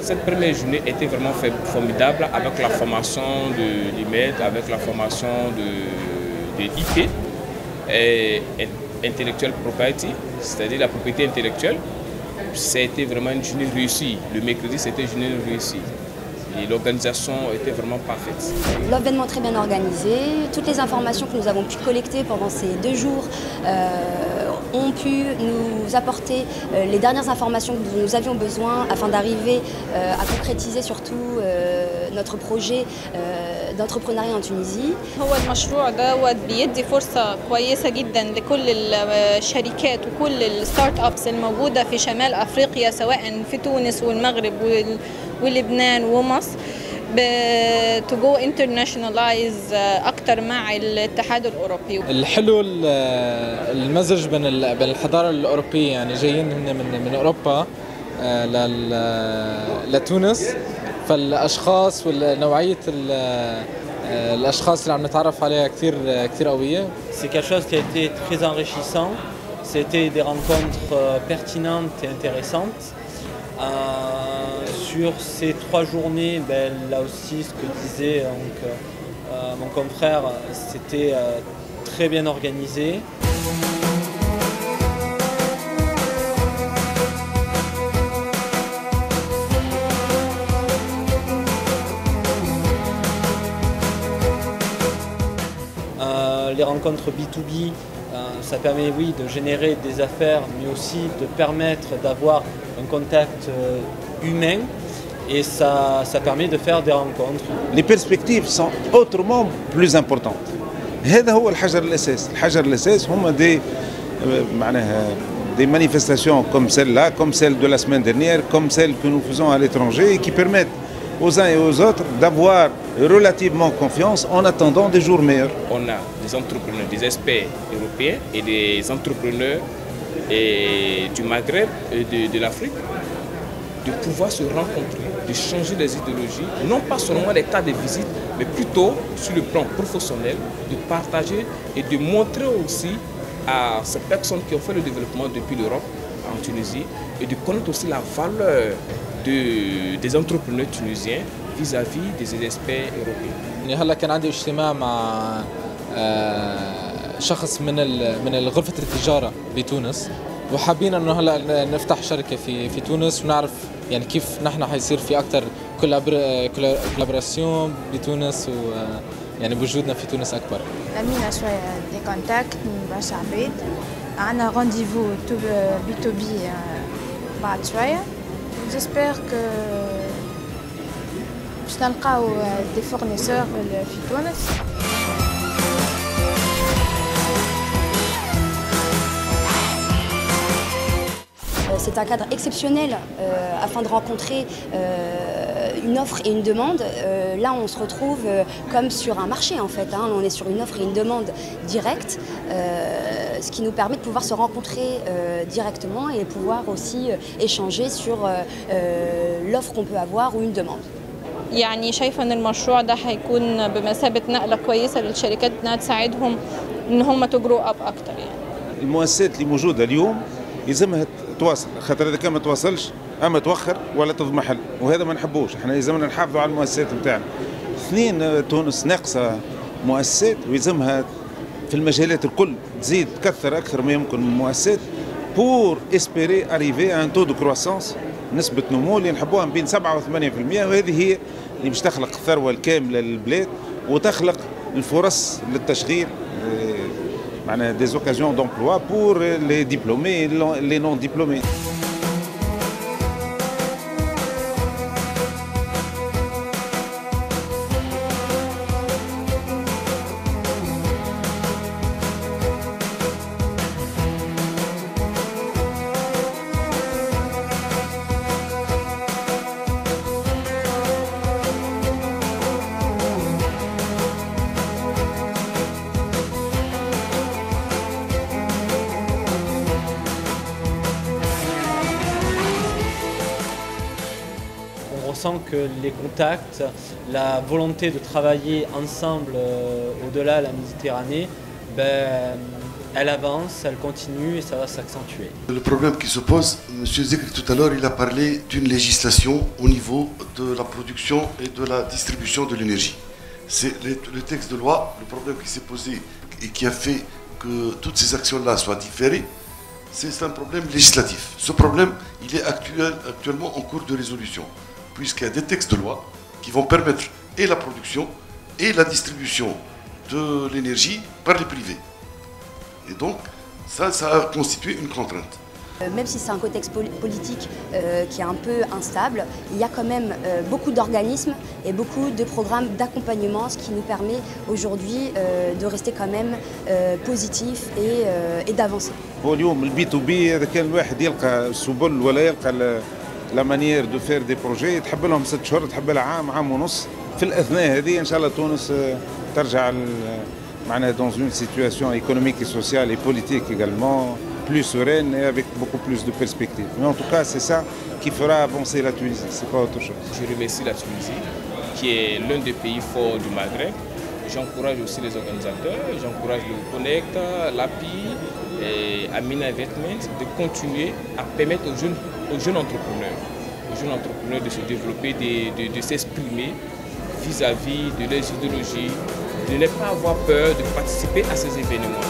cette première journée était vraiment formidable avec la formation de l'IMED, avec la formation de l'IP, Intellectual Property, c'est-à-dire la propriété intellectuelle. C'était vraiment une journée réussie. Le mercredi, c'était une journée réussie. Et l'organisation était vraiment parfaite. L'événement très bien organisé. Toutes les informations que nous avons pu collecter pendant ces 2 jours ont pu nous apporter les dernières informations dont nous avions besoin afin d'arriver à concrétiser surtout notre projet d'entrepreneuriat en Tunisie. هو المشروع دوت بيدي فرصة كويسة جدا لكل الشركات وكل الستارت ابس الموجودة في شمال افريقيا سواء في تونس والمغرب ولبنان ومصر to go internationalize أكتر مع الاتحاد الأوروبي. الحلو المزج بين الحضارة الأوروبية، يعني جايين من أوروبا لتونس، فالأشخاص ونوعية الأشخاص اللي عم نتعرف عليها كثير قوية. C'est quelque chose qui a été très enrichissant. C'était des rencontres pertinentes et intéressantes. Sur ces 3 journées, là aussi, ce que disait mon confrère, c'était très bien organisé. Les rencontres B2B, ça permet oui de générer des affaires, mais aussi de permettre d'avoir un contact humain, et ça permet de faire des rencontres. Les perspectives sont autrement plus importantes. هذا هو الحجر الأساس. الحجر الأساس هما des manifestations comme celle-là, comme celle de la semaine dernière, comme celle que nous faisons à l'étranger, et qui permettent aux uns et aux autres d'avoir relativement confiance en attendant des jours meilleurs. On a des entrepreneurs, des experts européens et des entrepreneurs du Maghreb et de l'Afrique, de pouvoir se rencontrer, de changer les idéologies, non pas seulement les cas de visite, mais plutôt sur le plan professionnel, de partager et de montrer aussi à ces personnes qui ont fait le développement depuis l'Europe, en Tunisie, et de connaître aussi la valeur des entrepreneurs tunisiens vis-à-vis des experts européens. هلا كان عندي اجتماع مع شخص من غرفة التجارة بتونس، وحابين انه هلا نفتح شركة في تونس، ونعرف يعني كيف نحن حيصير في اكثر كولابوراسيون بتونس، ويعني بوجودنا في تونس اكبر. عملنا شوية دي كونتاكت مع برشا عباد، عندنا رونديفو بي تو بي بعد شوية. J'espère que باش نلقاو دي فورنيسور في تونس. C'est un cadre exceptionnel afin de rencontrer une offre et une demande. Là, on se retrouve comme sur un marché en fait. On est sur une offre et une demande directe, ce qui nous permet de pouvoir se rencontrer directement et pouvoir aussi échanger sur l'offre qu'on peut avoir ou une demande. يعني شايفة إن المشروع ده هيكون بمثابة نقلة كويسة للشركات إنها تساعدهم إن هم تجرو أب أكتر يعني. المؤسسات اللي موجودة اليوم يلزمها تواصل، خاطر إذا كان ما تواصلش أما توخر ولا تضمحل، وهذا ما نحبوش. احنا يلزمنا نحافظوا على المؤسسات نتاعنا. 2 تونس ناقصة مؤسسات، ويلزمها في المجالات الكل تزيد تكثر أكثر ما يمكن من المؤسسات pour espérer arriver à un taux de croissance، نسبة نمو اللي نحبوها بين 7 و 8%، وهذه هي اللي باش تخلق الثروة الكاملة للبلاد وتخلق الفرص للتشغيل، معناها des occasions d'emploi pour les diplômés et les non diplômés. sent que les contacts, la volonté de travailler ensemble au-delà de la Méditerranée, elle avance, elle continue et ça va s'accentuer. Le problème qui se pose, M. Zekri tout à l'heure, il a parlé d'une législation au niveau de la production et de la distribution de l'énergie. C'est le texte de loi, le problème qui s'est posé et qui a fait que toutes ces actions-là soient différées, c'est un problème législatif. Ce problème, il est actuellement en cours de résolution, puisqu'il y a des textes de loi qui vont permettre et la production et la distribution de l'énergie par les privés. Et donc, ça a constitué une contrainte. Même si c'est un contexte politique qui est un peu instable, il y a quand même beaucoup d'organismes et beaucoup de programmes d'accompagnement, ce qui nous permet aujourd'hui de rester quand même positif et d'avancer. اليوم البي تو بي اذا كان الواحد يلقى سبل ولا يلقى لا مانيير دو فير دي بروجي تحب لهم 6 شهور تحب لها عام ونص. في الاثناء هذه ان شاء الله تونس ترجع معناها dans une situation économique et sociale et politique également plus sereine et avec beaucoup plus de perspectives. Mais en tout cas, c'est ça qui fera avancer la Tunisie, c'est pas autre chose. Je remercie la Tunisie, qui est l'un des pays forts du Maghreb. J'encourage aussi les organisateurs, j'encourage le Connect, l'API et Amina Investment de continuer à permettre aux jeunes entrepreneurs de se développer, de s'exprimer vis-à-vis de leurs idéologies, de ne pas avoir peur de participer à ces événements.